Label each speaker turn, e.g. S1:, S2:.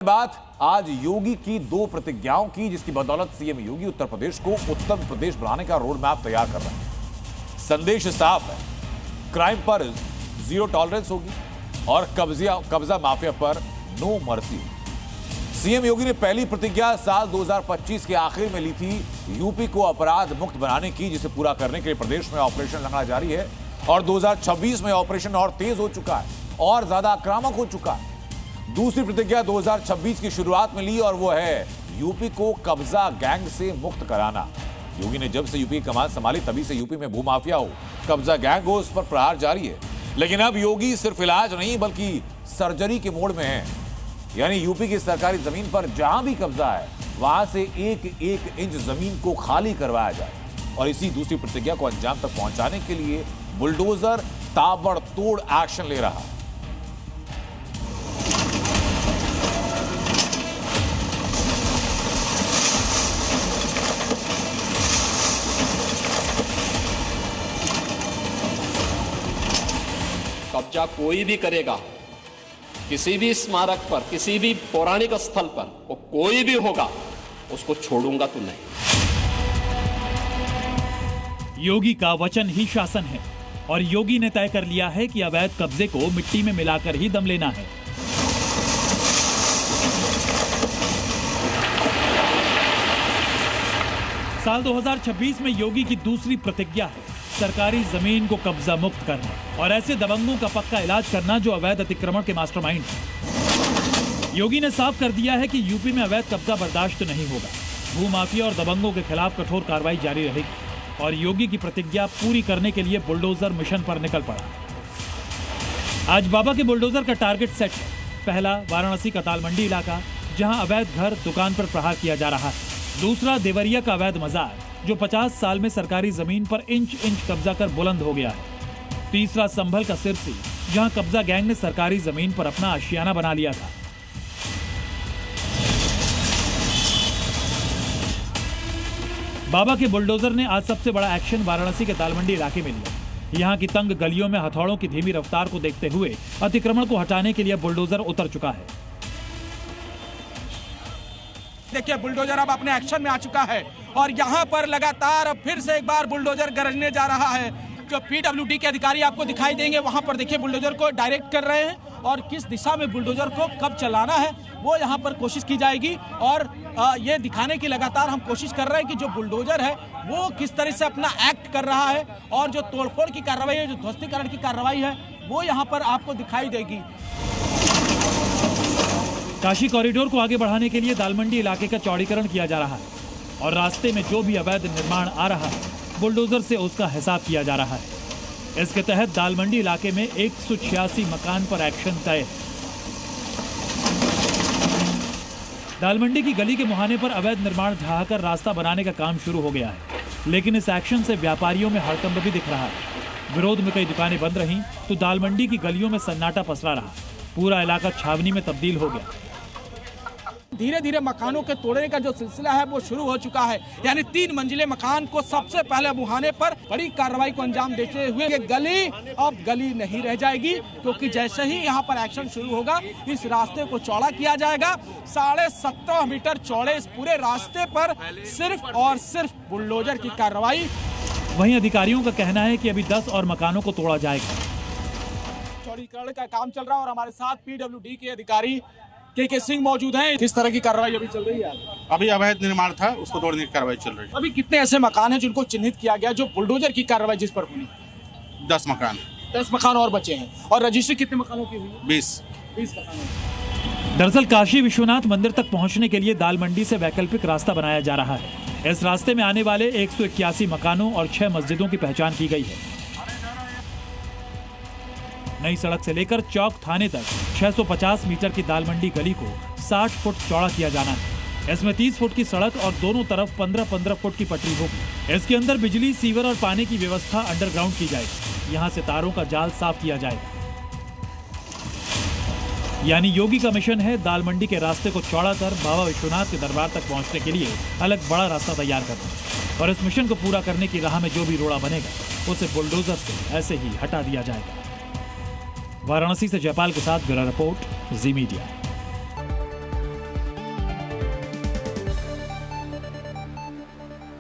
S1: बात आज योगी की दो प्रतिज्ञाओं की, जिसकी बदौलत सीएम योगी उत्तर प्रदेश को उत्तम प्रदेश बनाने का रोड मैप तैयार कर रहे हैं। संदेश साफ है, क्राइम पर जीरो टॉलरेंस होगी और कब्जा माफिया पर नो मर्सी। सीएम योगी ने पहली प्रतिज्ञा साल 2025 के आखिर में ली थी, यूपी को अपराध मुक्त बनाने की, जिसे पूरा करने के लिए प्रदेश में ऑपरेशन लंगड़ा जारी है और 2026 में ऑपरेशन और तेज हो चुका है और ज्यादा आक्रामक हो चुका है। दूसरी प्रतिज्ञा 2026 की शुरुआत में ली और वो है यूपी को कब्जा गैंग से मुक्त कराना। योगी ने जब से यूपी की कमान संभाली तभी से यूपी में भूमाफिया हो, कब्जा गैंग हो, उस पर प्रहार जारी है। लेकिन अब योगी सिर्फ इलाज नहीं बल्कि सर्जरी के मोड में है, यानी यूपी की सरकारी जमीन पर जहां भी कब्जा है वहां से एक एक इंच जमीन को खाली करवाया जाए। और इसी दूसरी प्रतिज्ञा को अंजाम तक पहुंचाने के लिए बुलडोजर ताबड़तोड़ एक्शन ले रहा है।
S2: कब्जा कोई भी करेगा किसी भी स्मारक पर, किसी भी पौराणिक स्थल पर, वो कोई भी होगा, उसको छोड़ूंगा तो नहीं।
S3: योगी का वचन ही शासन है और योगी ने तय कर लिया है कि अवैध कब्जे को मिट्टी में मिलाकर ही दम लेना है। साल 2026 में योगी की दूसरी प्रतिज्ञा है सरकारी जमीन को कब्जा मुक्त करना और ऐसे दबंगों का पक्का इलाज करना जो अवैध अतिक्रमण के मास्टरमाइंड हैं। योगी ने साफ कर दिया है कि यूपी में अवैध कब्जा बर्दाश्त नहीं होगा। भूमाफिया और दबंगों के खिलाफ कठोर कार्रवाई जारी रहेगी और योगी की प्रतिज्ञा पूरी करने के लिए बुलडोजर मिशन पर निकल पड़ा। आज बाबा के बुलडोजर का टारगेट सेट है। पहला वाराणसी का तालमंडी इलाका, जहां अवैध घर दुकान पर प्रहार किया जा रहा है। दूसरा देवरिया का अवैध मजार, जो 50 साल में सरकारी जमीन पर इंच इंच कब्जा कर बुलंद हो गया है। तीसरा संभल का सिरसी, जहां कब्जा गैंग ने सरकारी जमीन पर अपना आशियाना बना लिया था। बाबा के बुलडोजर ने आज सबसे बड़ा एक्शन वाराणसी के तालमंडी इलाके में लिया। यहां की तंग गलियों में हथौड़ों की धीमी रफ्तार को देखते हुए अतिक्रमण को हटाने के लिए बुलडोजर उतर चुका है।
S4: देखिए, बुलडोजर अब अपने एक्शन में आ चुका है और यहाँ पर लगातार अब फिर से एक बार बुलडोजर गरजने जा रहा है। जो पीडब्ल्यूडी के अधिकारी आपको दिखाई देंगे, वहाँ पर देखिए बुलडोजर को डायरेक्ट कर रहे हैं और किस दिशा में बुलडोजर को कब चलाना है वो यहाँ पर कोशिश की जाएगी। और ये दिखाने की लगातार हम कोशिश कर रहे हैं कि जो बुलडोजर है वो किस तरह से अपना एक्ट कर रहा है और जो तोड़फोड़ की कार्रवाई है, जो ध्वस्तीकरण की कार्रवाई है, वो यहाँ पर आपको दिखाई देगी।
S3: काशी कॉरिडोर को आगे बढ़ाने के लिए दालमंडी इलाके का चौड़ीकरण किया जा रहा है और रास्ते में जो भी अवैध निर्माण आ रहा है बुलडोजर से उसका हिसाब किया जा रहा है। इसके तहत दालमंडी इलाके में 186 मकान पर एक्शन तय है। दालमंडी की गली के मुहाने पर अवैध निर्माण ढहाकर रास्ता बनाने का काम शुरू हो गया है, लेकिन इस एक्शन से व्यापारियों में हड़कंप भी दिख रहा है। विरोध में कई दुकानें बंद रहीं तो दालमंडी की गलियों में सन्नाटा पसरा रहा। पूरा इलाका छावनी में तब्दील हो गया।
S4: धीरे धीरे मकानों के तोड़ने का जो सिलसिला है वो शुरू हो चुका है, यानी 3 मंजिले मकान को सबसे पहले मुहाने पर बड़ी कार्रवाई को अंजाम देते हुए ये गली अब गली नहीं रह जाएगी, क्योंकि जैसे ही यहाँ पर एक्शन शुरू होगा इस रास्ते को चौड़ा किया जाएगा। 17.5 मीटर चौड़े इस पूरे रास्ते पर सिर्फ और सिर्फ बुलडोजर की कार्रवाई।
S3: वहीं अधिकारियों का कहना है कि अभी 10 और मकानों को तोड़ा जाएगा।
S4: चौड़ीकरण का काम चल रहा है और हमारे साथ पीडब्ल्यूडी के अधिकारी के सिंह मौजूद हैं। किस तरह की कार्रवाई अभी चल रही है?
S5: अभी अवैध निर्माण था, उसको तोड़ने की कार्रवाई चल रही है।
S4: अभी कितने ऐसे मकान हैं जिनको चिन्हित किया गया जो बुलडोजर की कार्रवाई जिस पर हुई?
S5: 10 मकान।
S4: 10 मकान और बचे हैं। और रजिस्ट्री कितने मकानों की हुई?
S5: 20
S4: मकानों।
S3: दरअसल काशी विश्वनाथ मंदिर तक पहुंचने के लिए दालमंडी से वैकल्पिक रास्ता बनाया जा रहा है। इस रास्ते में आने वाले 181 मकानों और 6 मस्जिदों की पहचान की गई है। नई सड़क से लेकर चौक थाने तक 650 मीटर की दालमंडी गली को 60 फुट चौड़ा किया जाना है। इसमें 30 फुट की सड़क और दोनों तरफ 15-15 फुट की पटरी होगी। इसके अंदर बिजली, सीवर और पानी की व्यवस्था अंडरग्राउंड की जाएगी। यहाँ से तारों का जाल साफ किया जाएगा। यानी योगी का मिशन है दालमंडी के रास्ते को चौड़ा कर बाबा विश्वनाथ के दरबार तक पहुंचने के लिए अलग बड़ा रास्ता तैयार करना। और इस मिशन को पूरा करने की राह में जो भी रोड़ा बनेगा उसे बुलडोजर से ऐसे ही हटा दिया जाएगा। वाराणसी से जयपाल के साथ ब्यूरो रिपोर्ट, जी मीडिया।